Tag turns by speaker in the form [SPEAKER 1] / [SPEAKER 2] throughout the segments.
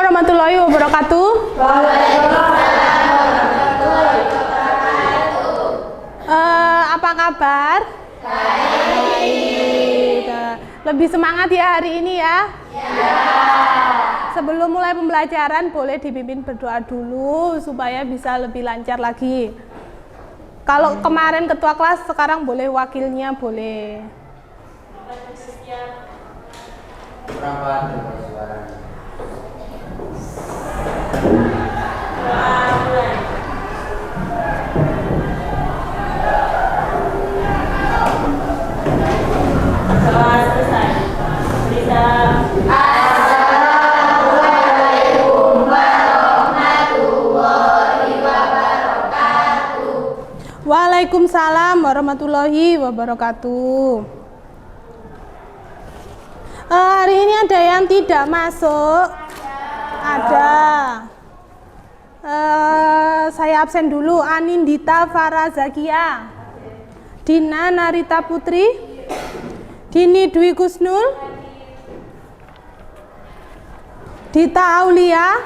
[SPEAKER 1] warahmatullahi wabarakatuh. Apa kabar? Baik. Lebih semangat ya hari ini ya? Ya. Sebelum mulai pembelajaran boleh dipimpin berdoa dulu supaya bisa lebih lancar lagi. Kalau kemarin ketua kelas, sekarang boleh wakilnya, boleh. Waalaikumsalam warahmatullahi wabarakatuh. Hari ini ada yang tidak masuk? Ada. Saya absen dulu. Anindita Farazakia, Dina Narita Putri, Dini Dwi Kusnul, Dita Aulia,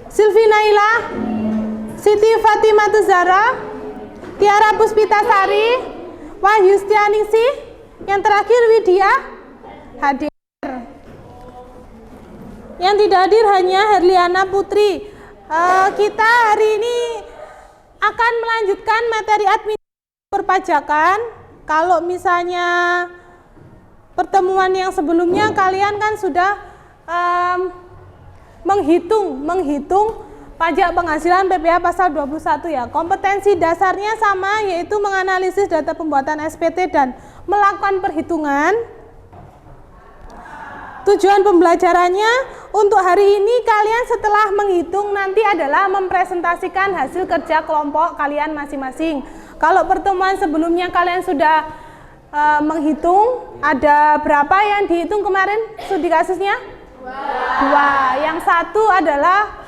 [SPEAKER 1] Silvi Naila, Siti Fatimah Zahra, Tiara Puspitasari, Wahyu Setianingsi, yang terakhir Widya hadir. Yang tidak hadir hanya Herliana Putri. Kita hari ini akan melanjutkan materi administrasi perpajakan. Kalau misalnya pertemuan yang sebelumnya kalian kan sudah menghitung pajak penghasilan PPh pasal 21 ya. Kompetensi dasarnya sama, yaitu menganalisis data pembuatan SPT dan melakukan perhitungan. Tujuan pembelajarannya untuk hari ini kalian setelah menghitung nanti adalah mempresentasikan hasil kerja kelompok kalian masing-masing. Kalau pertemuan sebelumnya kalian sudah menghitung, ada berapa yang dihitung kemarin studi kasusnya? Dua. Yang satu adalah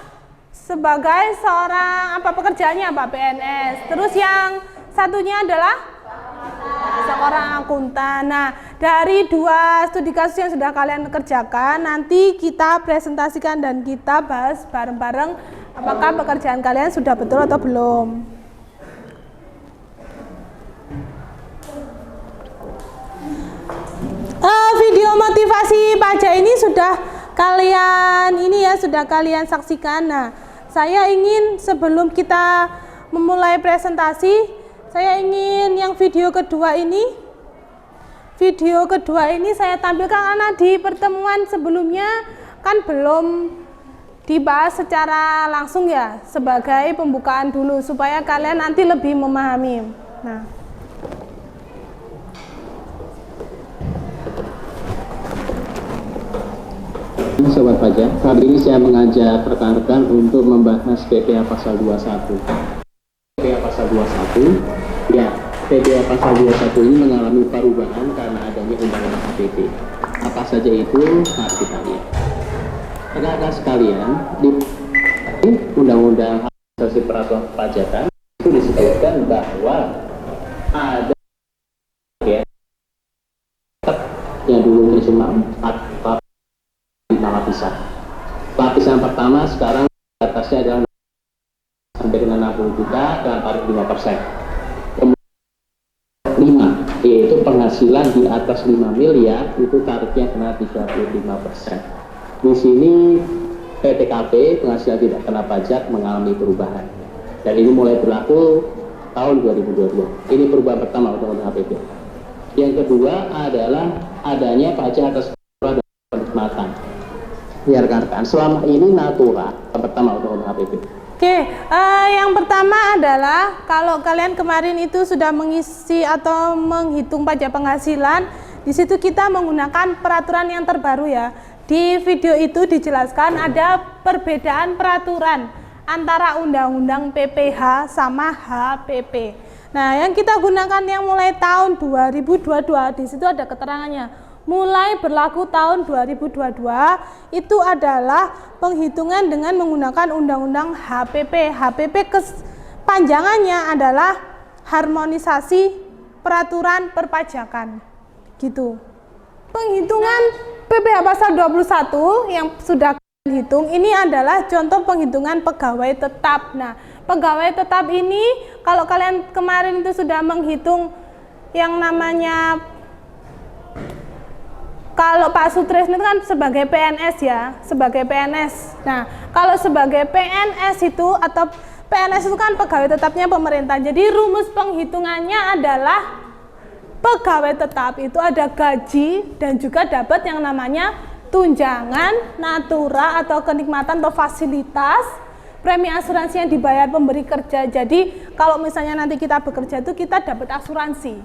[SPEAKER 1] sebagai seorang pekerjaannya PNS. Terus yang satunya adalah seorang akuntan. Nah, dari dua studi kasus yang sudah kalian kerjakan, nanti kita presentasikan dan kita bahas bareng-bareng apakah pekerjaan kalian sudah betul atau belum. Video motivasi pajak ini sudah kalian saksikan. Nah, saya ingin sebelum kita memulai presentasi, saya ingin yang video kedua ini saya tampilkan karena di pertemuan sebelumnya kan belum dibahas secara langsung ya, sebagai pembukaan dulu supaya kalian nanti lebih memahami. Nah,
[SPEAKER 2] Sobat Pajak, kali ini saya mengajak rekan-rekan untuk membahas PPh pasal 21. PPh pasal 21, ya, PPh pasal 21 ini mengalami perubahan karena adanya undang-undang HPP. Apa saja itu? Mari kita lihat. Rekan-rekan sekalian, di undang-undang administrasi peraturan perpajakan itu disebutkan bahwa ada yang dulu cuma 4 lapisan. Lapisan pertama sekarang atasnya adalah sampai dengan 60 juta dengan tarif 5%. Kemudian 5, yaitu penghasilan di atas 5 miliar itu tarifnya kena 35%. Di sini PTKP penghasilan tidak kena pajak mengalami perubahan. Dan ini mulai berlaku tahun 2022. Ini perubahan pertama untuk HPP. Yang kedua adalah adanya pajak atas dan penikmatan. Ya rekan-rekan, selama ini natura pertama untuk HPP.
[SPEAKER 1] Oke, yang pertama adalah kalau kalian kemarin itu sudah mengisi atau menghitung pajak penghasilan, di situ kita menggunakan peraturan yang terbaru ya. Di video itu dijelaskan ada perbedaan peraturan antara Undang-Undang PPh sama HPP. Nah, yang kita gunakan yang mulai tahun 2022 di situ ada keterangannya. Mulai berlaku tahun 2022 itu adalah penghitungan dengan menggunakan Undang-Undang HPP. HPP kepanjangannya adalah harmonisasi peraturan perpajakan. Gitu. Penghitungan PPh pasal 21 yang sudah hitung ini adalah contoh penghitungan pegawai tetap. Nah, pegawai tetap ini kalau kalian kemarin itu sudah menghitung yang namanya, kalau Pak Sutrisno itu kan sebagai PNS ya, sebagai PNS. Nah, kalau sebagai PNS itu atau PNS itu kan pegawai tetapnya pemerintah. Jadi rumus penghitungannya adalah pegawai tetap itu ada gaji dan juga dapat yang namanya tunjangan, natura atau kenikmatan atau fasilitas, premi asuransi yang dibayar pemberi kerja. Jadi kalau misalnya nanti kita bekerja itu kita dapat asuransi.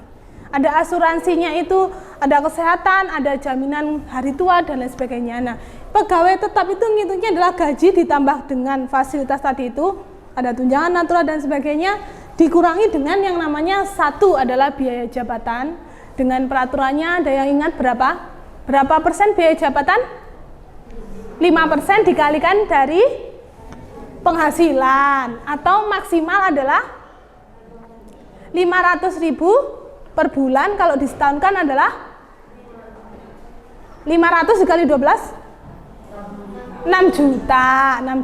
[SPEAKER 1] Ada asuransinya itu, ada kesehatan, ada jaminan hari tua dan lain sebagainya. Nah, pegawai tetap itu ngitungnya adalah gaji ditambah dengan fasilitas tadi itu, ada tunjangan, natura dan sebagainya, dikurangi dengan yang namanya satu adalah biaya jabatan. Dengan peraturannya ada yang ingat berapa? Berapa persen biaya jabatan? 5% dikalikan dari penghasilan, atau maksimal adalah 500.000 per bulan. Kalau disetahunkan adalah 500 dikali 12 6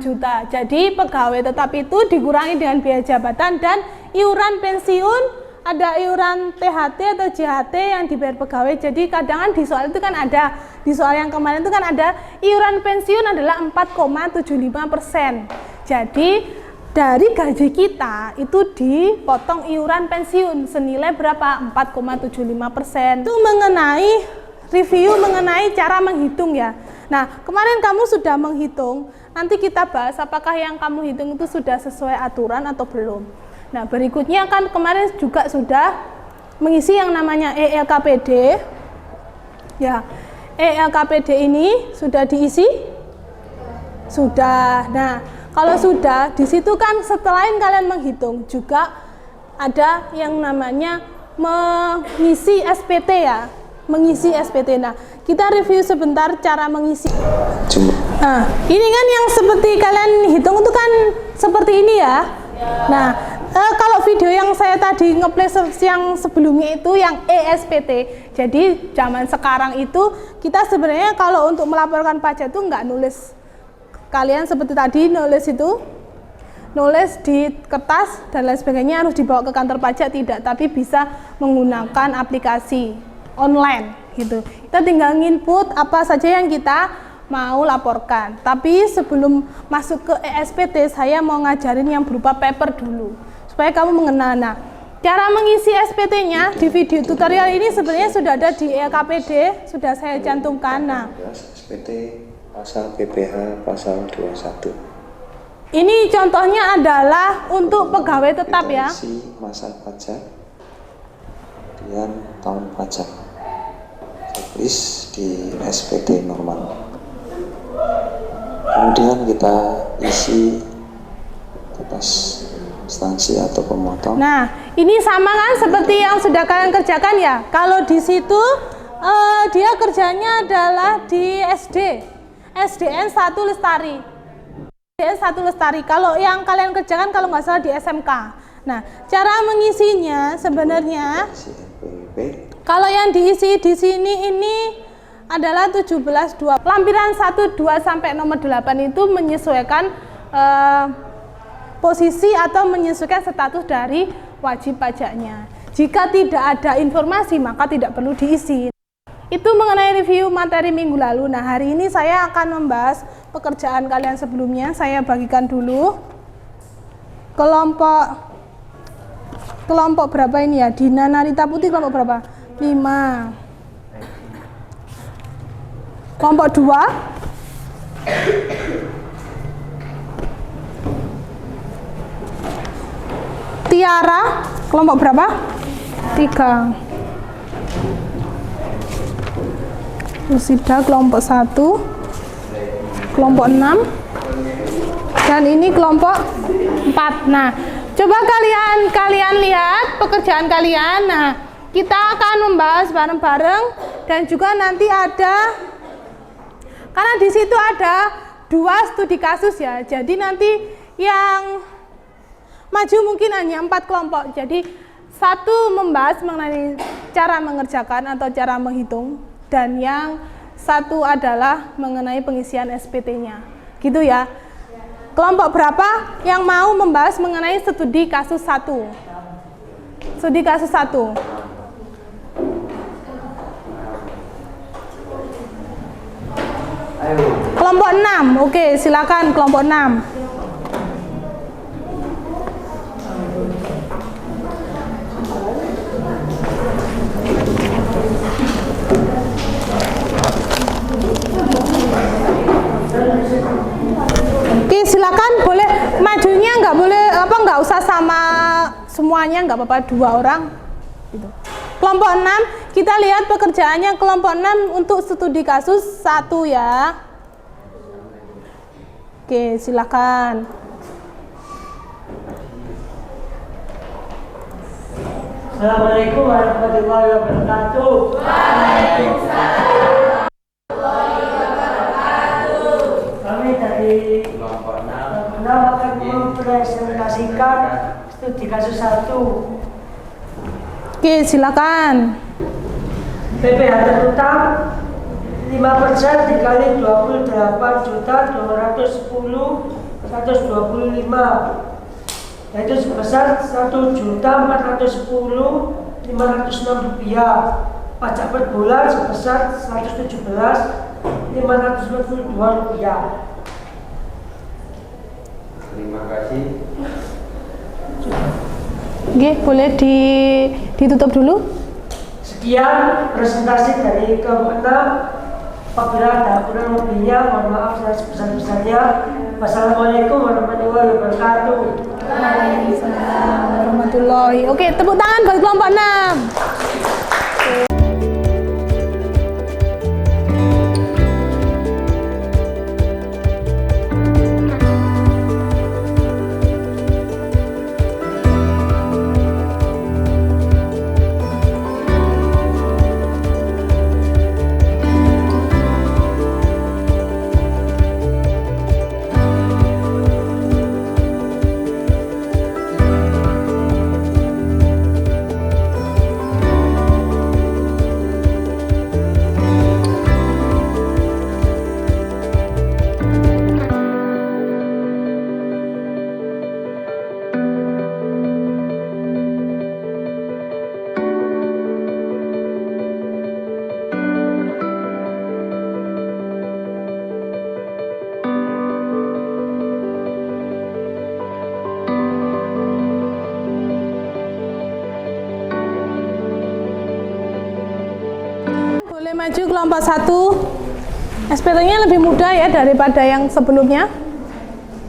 [SPEAKER 1] juta. Jadi pegawai tetap itu dikurangi dengan biaya jabatan dan iuran pensiun, ada iuran THT atau JHT yang dibayar pegawai. Jadi kadang di soal itu kan ada, di soal yang kemarin itu kan ada iuran pensiun adalah 4,75%. Jadi dari gaji kita itu dipotong iuran pensiun senilai berapa? 4,75%. Itu mengenai review mengenai cara menghitung ya. Nah, kemarin kamu sudah menghitung, nanti kita bahas apakah yang kamu hitung itu sudah sesuai aturan atau belum. Nah, berikutnya kan kemarin juga sudah mengisi yang namanya ELKPD. Ya, ELKPD ini sudah diisi? Sudah. Nah, kalau sudah, di situ kan setelah kalian menghitung juga ada yang namanya mengisi SPT ya. Mengisi SPT. Nah, kita review sebentar cara mengisi. Nah, ini kan yang seperti kalian hitung itu kan seperti ini ya. Nah, kalau video yang saya tadi ngeplay yang sebelumnya itu yang ESPT. Jadi zaman sekarang itu kita sebenarnya kalau untuk melaporkan pajak itu nggak nulis. Kalian seperti tadi nulis di kertas dan lain sebagainya harus dibawa ke kantor pajak, tidak, tapi bisa menggunakan aplikasi online gitu. Kita tinggal input apa saja yang kita mau laporkan. Tapi sebelum masuk ke ESPT, saya mau ngajarin yang berupa paper dulu supaya kamu mengenal. Nah, cara mengisi SPT-nya di video tutorial ini sebenarnya sudah ada di ELKPD, sudah saya cantumkan. Nah,
[SPEAKER 3] SPT pasal PPh pasal 21.
[SPEAKER 1] Ini contohnya adalah untuk pegawai tetap ya.
[SPEAKER 3] Isi masa pajak, kemudian tahun pajak, tulis di SPT normal. Kemudian kita isi atas instansi atau pemotong.
[SPEAKER 1] Nah, ini sama kan seperti yang sudah kalian kerjakan ya. Kalau di situ dia kerjanya adalah di SDN 1 Lestari. SDN 1 Lestari. Kalau yang kalian kerjakan kalau nggak salah di SMK. Nah, cara mengisinya sebenarnya kalau yang diisi di sini ini adalah 17.2. Lampiran 1, 2 sampai nomor 8 itu menyesuaikan posisi atau menyesuaikan status dari wajib pajaknya. Jika tidak ada informasi maka tidak perlu diisi. Itu mengenai review materi minggu lalu. Nah, hari ini saya akan membahas pekerjaan kalian sebelumnya. Saya bagikan dulu kelompok berapa ini ya? Dina Narita Putih kelompok berapa? 5. Kelompok 2. Tiara kelompok berapa? 3. Rusida kelompok 1, kelompok 6, dan ini kelompok 4. Nah, coba kalian lihat pekerjaan kalian. Nah, kita akan membahas bareng-bareng dan juga nanti ada, karena di situ ada 2 studi kasus ya. Jadi nanti yang maju mungkin hanya 4 kelompok. Jadi 1 membahas mengenai cara mengerjakan atau cara menghitung. Dan yang 1 adalah mengenai pengisian SPT-nya. Gitu ya. Kelompok berapa yang mau membahas mengenai studi kasus 1? Studi kasus 1. Kelompok 6. Oke, silakan kelompok 6. Oke, silakan, boleh majunya, nggak usah sama semuanya, nggak apa-apa, 2 orang gitu. Kelompok 6, kita lihat pekerjaannya kelompok 6 untuk studi kasus 1 ya. Oke, silakan.
[SPEAKER 4] Assalamualaikum warahmatullahi wabarakatuh. Waalaikumsalam warahmatullahi wabarakatuh. Kami dari kelompok 6 akan mempresentasikan studi kasus 1.
[SPEAKER 1] Oke, silakan.
[SPEAKER 4] PPh terutang 5% dikali 28.210.125, yaitu sebesar Rp1.410.506. Pajak per bulan sebesar Rp117.542.
[SPEAKER 5] Terima kasih.
[SPEAKER 1] Oke, boleh ditutup dulu.
[SPEAKER 4] Sekian presentasi dari kelompok 6. Apabila ada kurang lebihnya, mohon maaf saya sebesar-besarnya. Wassalamualaikum warahmatullahi wabarakatuh.
[SPEAKER 1] Waalaikumsalam warahmatullahi. Oke, tepuk tangan buat kelompok 6. Maju kelompok 1. SPT-nya lebih mudah ya daripada yang sebelumnya.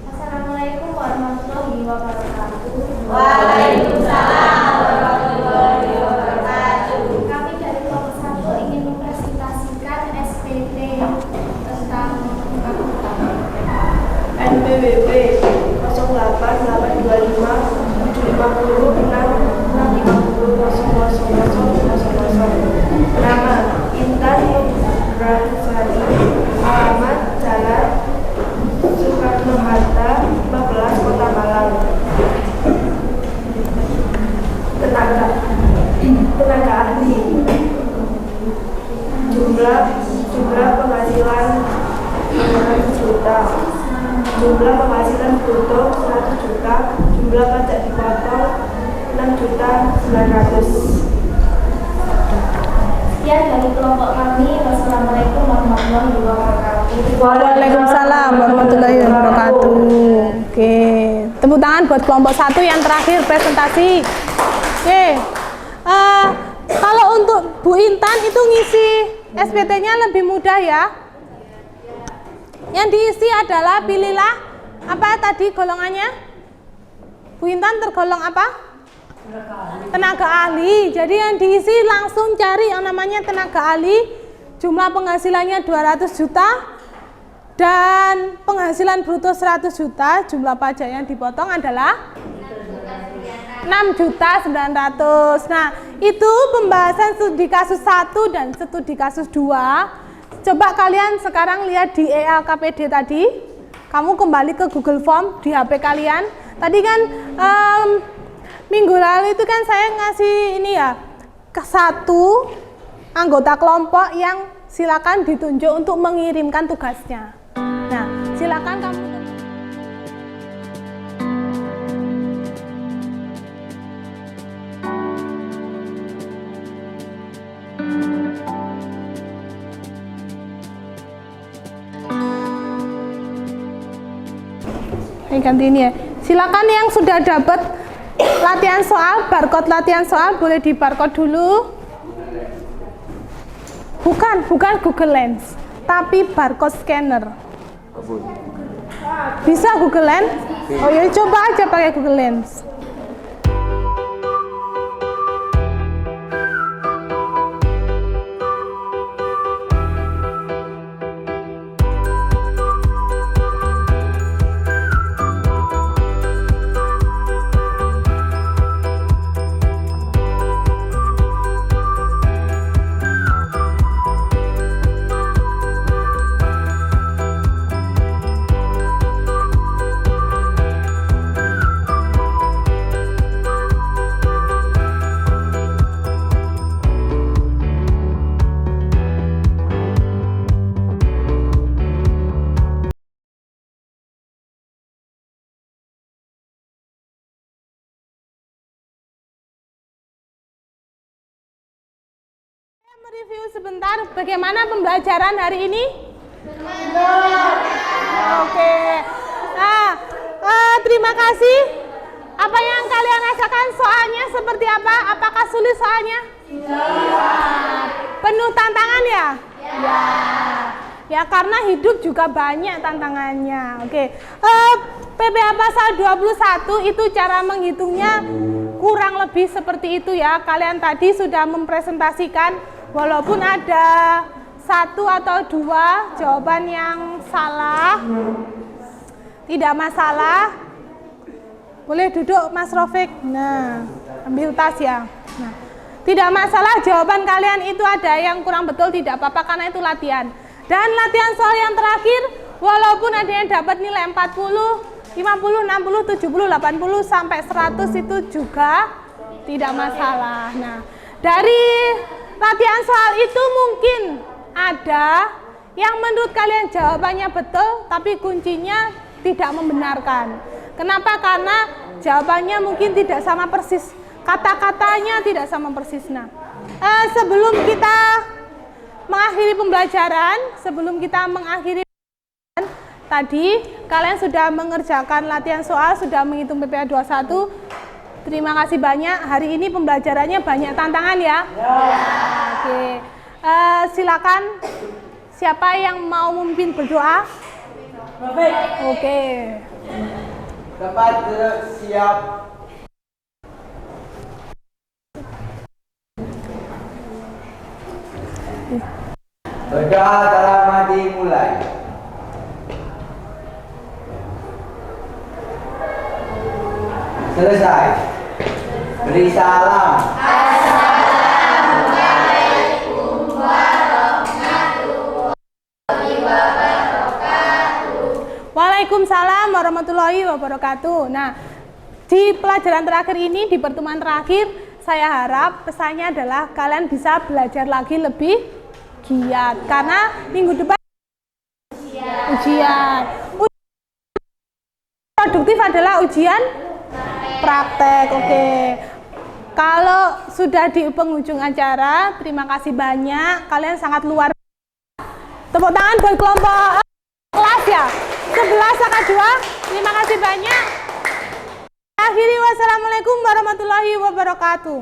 [SPEAKER 6] Assalamualaikum warahmatullahi wabarakatuh.
[SPEAKER 7] Waalaikumsalam warahmatullahi wabarakatuh.
[SPEAKER 6] Kami dari kelompok 1 ingin mempresentasikan SPT tentang
[SPEAKER 8] NPWP 08 Nama Intan Nugransari, alamat Jalan Soekarno-Hatta 14 Kota Malang. Tenaga ahli, jumlah penghasilan 100 juta, jumlah penghasilan bruto 100 juta, jumlah pajak dipotong 6.900.000.
[SPEAKER 6] Sekian dari kelompok kami. Wassalamualaikum warahmatullahi wabarakatuh.
[SPEAKER 1] Waalaikumsalam warahmatullahi wabarakatuh. Oke, tepuk tangan buat kelompok 1 yang terakhir presentasi. Oke, kalau untuk Bu Intan itu ngisi SPT-nya lebih mudah ya. Yang diisi adalah pilihlah apa tadi golongannya? Bu Intan tergolong apa? Tenaga ahli. Jadi yang diisi langsung cari yang namanya tenaga ahli. Jumlah penghasilannya 200 juta dan penghasilan bruto 100 juta. Jumlah pajak yang dipotong adalah 6.900.000. Nah, itu pembahasan studi kasus 1 dan studi kasus 2. Coba kalian sekarang lihat di ELKPD tadi. Kamu kembali ke Google Form di HP kalian. Tadi kan minggu lalu itu kan saya ngasih ini ya, ke 1 anggota kelompok yang silakan ditunjuk untuk mengirimkan tugasnya. Nah, silakan silakan kamu. Ganti ini ya. Silakan yang sudah dapat latihan soal, barcode latihan soal boleh di barcode dulu. Bukan Google Lens, tapi barcode scanner. Bisa Google Lens? Oh ya, coba aja pakai Google Lens. Review sebentar bagaimana pembelajaran hari ini? Oke. Nah, terima kasih. Apa yang kalian rasakan soalnya seperti apa? Apakah sulit soalnya? Penuh tantangan ya? Ya karena hidup juga banyak tantangannya. Oke. PPH pasal 21 itu cara menghitungnya kurang lebih seperti itu ya. Kalian tadi sudah mempresentasikan. Walaupun ada 1 atau 2 jawaban yang salah, tidak masalah. Boleh duduk Mas Rofik. Nah, ambil tas ya. Nah, tidak masalah jawaban kalian itu ada yang kurang betul, tidak apa-apa karena itu latihan. Dan latihan soal yang terakhir, walaupun ada yang dapat nilai 40, 50, 60, 70, 80 sampai 100 itu juga tidak masalah. Nah, dari latihan soal itu mungkin ada yang menurut kalian jawabannya betul, tapi kuncinya tidak membenarkan. Kenapa? Karena jawabannya mungkin tidak sama persis, kata-katanya tidak sama persis. Nah, sebelum kita mengakhiri pembelajaran, tadi kalian sudah mengerjakan latihan soal, sudah menghitung PPH 21. Terima kasih banyak. Hari ini pembelajarannya banyak tantangan ya. Oke. Silakan. Siapa yang mau memimpin berdoa? Oke.
[SPEAKER 5] Tempat duduk siap. Berdoa dalam hati mulai. Selesai. Beri salam. Assalamualaikum warahmatullahi wabarakatuh.
[SPEAKER 1] Waalaikumsalam warahmatullahi wabarakatuh. Nah, di pelajaran terakhir ini, di pertemuan terakhir, saya harap pesannya adalah kalian bisa belajar lagi lebih giat. Karena minggu depan ujian. Produktif adalah ujian praktek. Oke. Kalau sudah di penghujung acara, terima kasih banyak. Kalian sangat luar biasa. Tepuk tangan buat kelompok kelas ya. 11 angka 2. Terima kasih banyak. Akhiri wassalamualaikum warahmatullahi wabarakatuh.